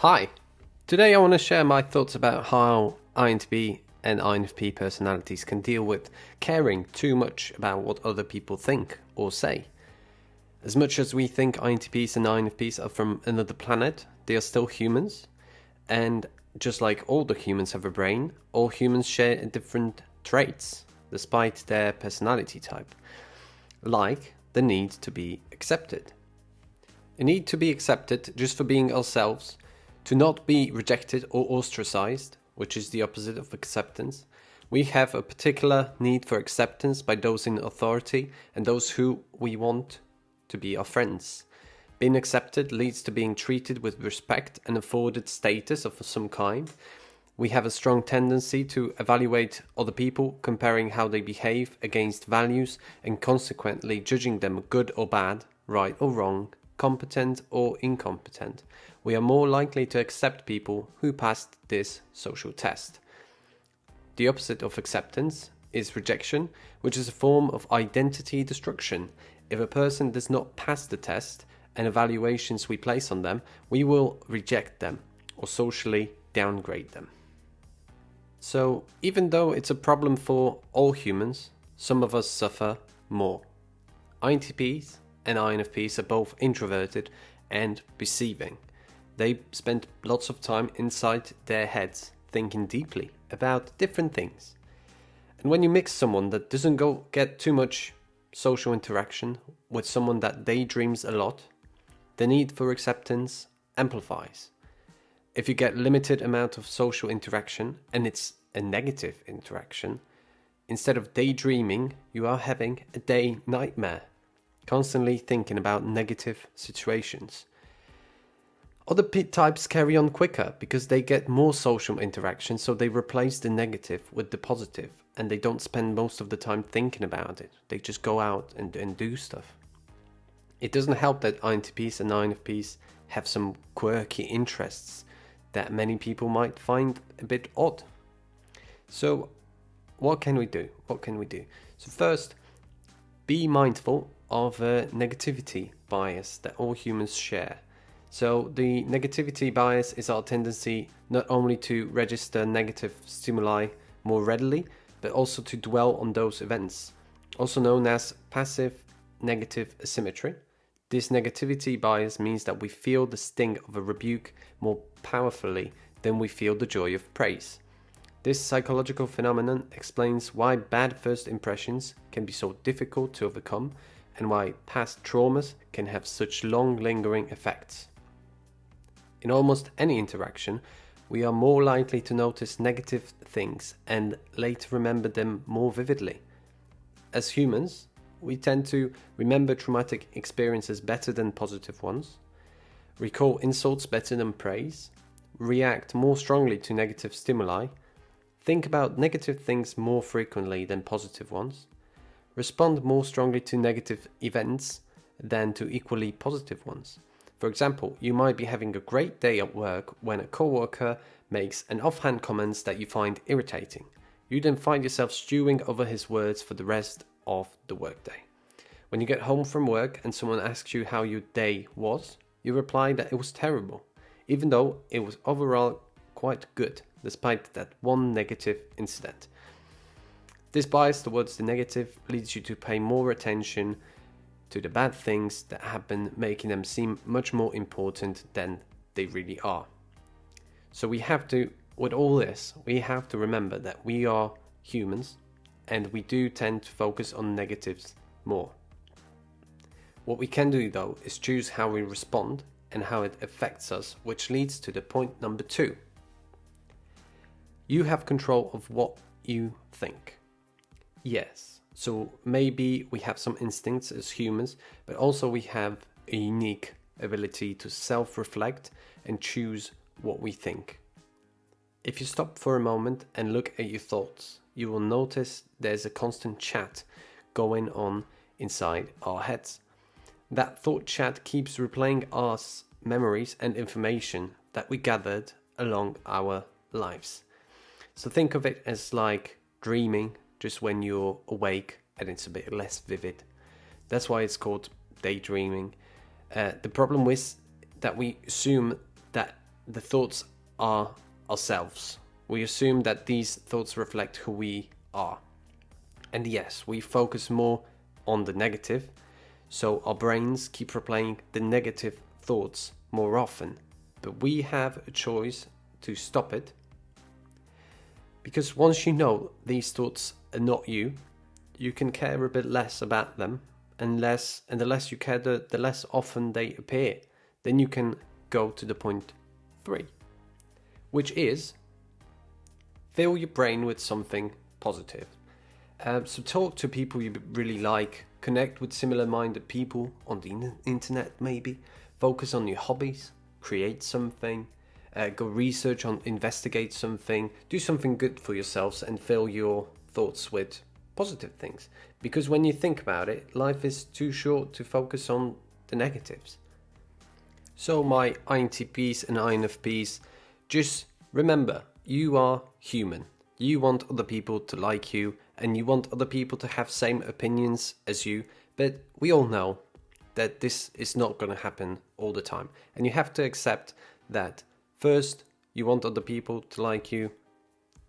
Hi, today I want to share my thoughts about how INTP and INFP personalities can deal with caring too much about what other people think or say. As much as we think INTPs and INFPs are from another planet, they are still humans, and just like all the humans have a brain, all humans share different traits, despite their personality type, like the need to be accepted. A need to be accepted just for being ourselves, to not be rejected or ostracized, which is the opposite of acceptance. We have a particular need for acceptance by those in authority and those who we want to be our friends. Being accepted leads to being treated with respect and afforded status of some kind. We have a strong tendency to evaluate other people, comparing how they behave against values and consequently judging them good or bad, right or wrong, competent or incompetent. We are more likely to accept people who passed this social test. The opposite of acceptance is rejection, which is a form of identity destruction. If a person does not pass the test and evaluations we place on them, we will reject them or socially downgrade them. So, even though it's a problem for all humans, some of us suffer more. INTPs and INFPs are both introverted and perceiving. They spend lots of time inside their heads, thinking deeply about different things. And when you mix someone that doesn't get too much social interaction with someone that daydreams a lot, the need for acceptance amplifies. If you get limited amount of social interaction and it's a negative interaction, instead of daydreaming, you are having a day nightmare, constantly thinking about negative situations. Other types carry on quicker because they get more social interaction, so they replace the negative with the positive, and they don't spend most of the time thinking about it. They just go out and do stuff. It doesn't help that INTPs and INFPs have some quirky interests that many people might find a bit odd. So what can we do? So first, be mindful of a negativity bias that all humans share. So the negativity bias is our tendency not only to register negative stimuli more readily, but also to dwell on those events, also known as passive negative asymmetry. This negativity bias means that we feel the sting of a rebuke more powerfully than we feel the joy of praise. This psychological phenomenon explains why bad first impressions can be so difficult to overcome and why past traumas can have such long lingering effects. In almost any interaction, we are more likely to notice negative things and later remember them more vividly. As humans, we tend to remember traumatic experiences better than positive ones, recall insults better than praise, react more strongly to negative stimuli, think about negative things more frequently than positive ones, respond more strongly to negative events than to equally positive ones. For example, you might be having a great day at work when a coworker makes an offhand comment that you find irritating. You then find yourself stewing over his words for the rest of the workday. When you get home from work and someone asks you how your day was, you reply that it was terrible, even though it was overall quite good, despite that one negative incident. This bias towards the negative leads you to pay more attention to the bad things that happen, making them seem much more important than they really are. So with all this, we have to remember that we are humans and we do tend to focus on negatives more. What we can do though is choose how we respond and how it affects us, which leads to the point number 2. You have control of what you think. Yes, so maybe we have some instincts as humans, but also we have a unique ability to self-reflect and choose what we think. If you stop for a moment and look at your thoughts, you will notice there's a constant chat going on inside our heads. That thought chat keeps replaying our memories and information that we gathered along our lives. So think of it as like dreaming, just when you're awake and it's a bit less vivid. That's why it's called daydreaming. The problem is that we assume that the thoughts are ourselves. We assume that these thoughts reflect who we are. And yes, we focus more on the negative, so our brains keep replaying the negative thoughts more often. But we have a choice to stop it, because once you know these thoughts are not you, you can care a bit less about them, and the less you care, the less often they appear. Then you can go to the point 3, which is fill your brain with something positive. So talk to people you really like, connect with similar-minded people on the internet maybe, focus on your hobbies, create something, go research on, investigate something, do something good for yourselves and fill your thoughts with positive things. Because when you think about it, life is too short to focus on the negatives. So my INTPs and INFPs, just remember, you are human. You want other people to like you, and you want other people to have same opinions as you, but we all know that this is not going to happen all the time. And you have to accept that first, you want other people to like you.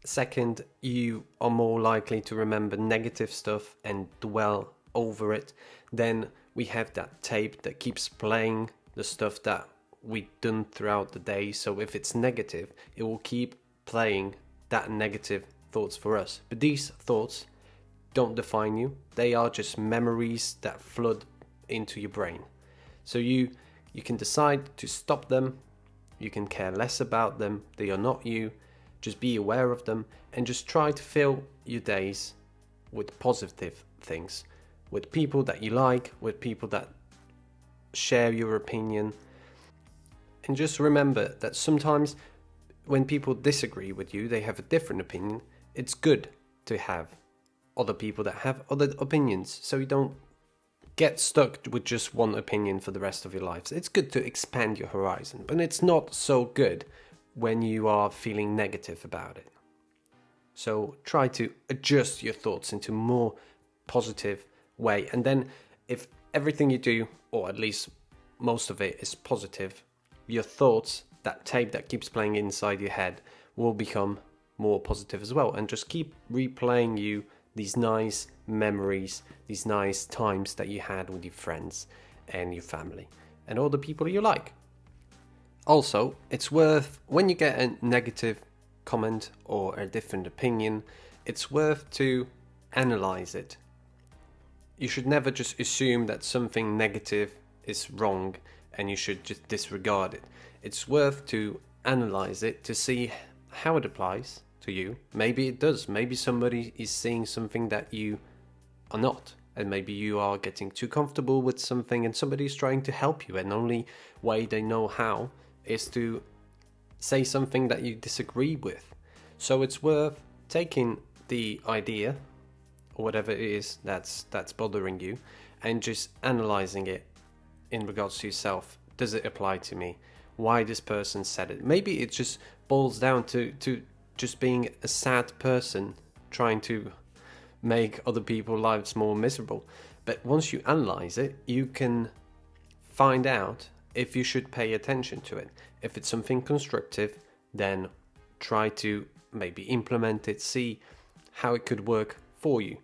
Second, you are more likely to remember negative stuff and dwell over it. Then we have that tape that keeps playing the stuff that we've done throughout the day. So if it's negative, it will keep playing that negative thoughts for us. But these thoughts don't define you. They are just memories that flood into your brain. So you can decide to stop them. You can care less about them. They are not you. Just be aware of them and just try to fill your days with positive things, with people that you like, with people that share your opinion. And just remember that sometimes when people disagree with you, they have a different opinion. It's good to have other people that have other opinions, so you don't get stuck with just one opinion for the rest of your lives. It's good to expand your horizon, but it's not so good when you are feeling negative about it. So try to adjust your thoughts into a more positive way. And then if everything you do, or at least most of it, is positive, your thoughts, that tape that keeps playing inside your head, will become more positive as well. And just keep replaying you these nice memories, these nice times that you had with your friends and your family and all the people you like. Also, it's worth, when you get a negative comment or a different opinion, it's worth to analyze it. You should never just assume that something negative is wrong and you should just disregard it. It's worth to analyze it to see how it applies to you. Maybe it does. Maybe somebody is seeing something that you are not. And maybe you are getting too comfortable with something and somebody is trying to help you, and the only way they know how is to say something that you disagree with. So it's worth taking the idea or whatever it is that's bothering you and just analyzing it in regards to yourself. Does it apply to me? Why this person said it? Maybe it just boils down to just being a sad person trying to make other people's lives more miserable. But once you analyze it, you can find out if you should pay attention to it. If it's something constructive, then try to maybe implement it, see how it could work for you,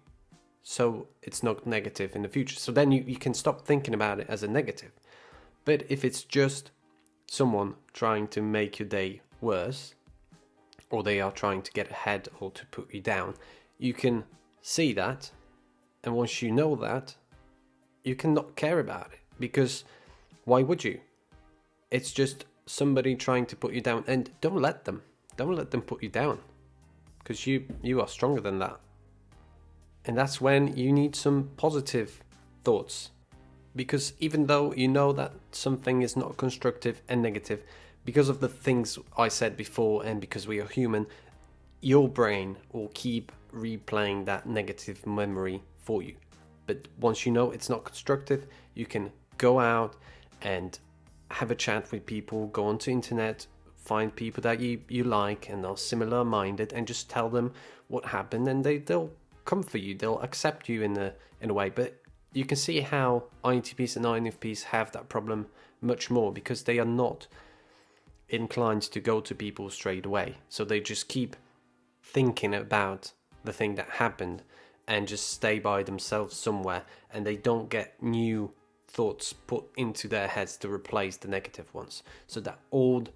so it's not negative in the future. So then you can stop thinking about it as a negative. But if it's just someone trying to make your day worse, or they are trying to get ahead or to put you down, you can see that, and once you know that, you cannot care about it, because why would you? It's just somebody trying to put you down, and don't let them put you down, because you are stronger than that. And that's when you need some positive thoughts, because even though you know that something is not constructive and negative, because of the things I said before, and because we are human, your brain will keep replaying that negative memory for you. But once you know it's not constructive, you can go out and have a chat with people, go onto internet, find people that you like and are similar minded, and just tell them what happened, and they'll comfort you, they'll accept you in a way. But you can see how INTPs and INFPs have that problem much more, because they are not inclined to go to people straight away. So they just keep thinking about the thing that happened and just stay by themselves somewhere, and they don't get new thoughts put into their heads to replace the negative ones. So that old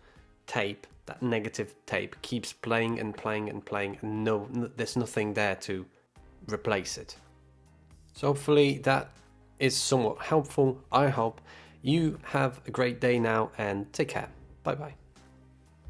tape, that negative tape, keeps playing and playing and playing, and there's nothing there to replace it. So hopefully that is somewhat helpful. I hope you have a great day now, and take care. Bye bye.